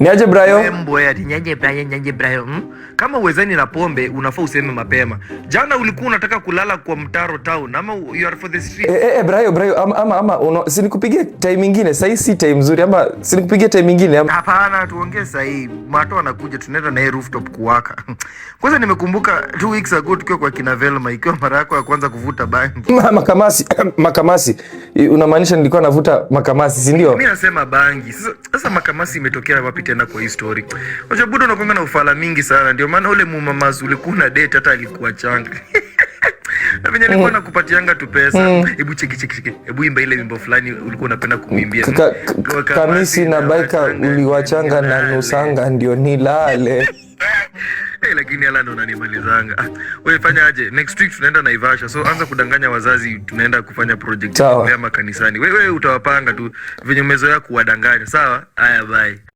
Niaje Brayo? Mboya ati nyanje Brayo. Kama uwezani na pombe unafaa useme mapema. Jana ulikuwa unataka kulala kwa Mtaro town ama you are for the street. Brayo ama sinikupigie time nyingine. Sasa si time nzuri ama sinikupigie time nyingine ama. Hapana, tuongee sasa hii. Mato anakuja tunaenda na rooftop kuwaka. Kwanza nimekumbuka 2 weeks ago tukiwa kwa kina Velma ikiwa mara yako ya kwanza kuvuta bangi. Makamasi. Unamaanisha nilikuwa navuta makamasi, si ndio? Mimi nasema bangi. Sasa makamasi imetokea wapi tena kwa hii story? Unajua budo unakuanga na ufala mingi sana. Ndio maana ule mumamazu ulikuwa na date hata alikuwa changa. Na venye alikuwa nakupatianga tu pesa. Hebu cheki. Hebu imba ile wimbo fulani ulikuwa unapenda kumwimbia. Kamisi na baika uliwachanga na nusanga ndio nilale. Lakini ala ndo unanimalizanga. Wewe fanya aje? Next week tunaenda Naivasha. So anza kudanganya wazazi tunaenda kufanya project ya makanisani. Wewe utawapanga tu venye umezoea kuwadanganya. Sawa? Haya bye.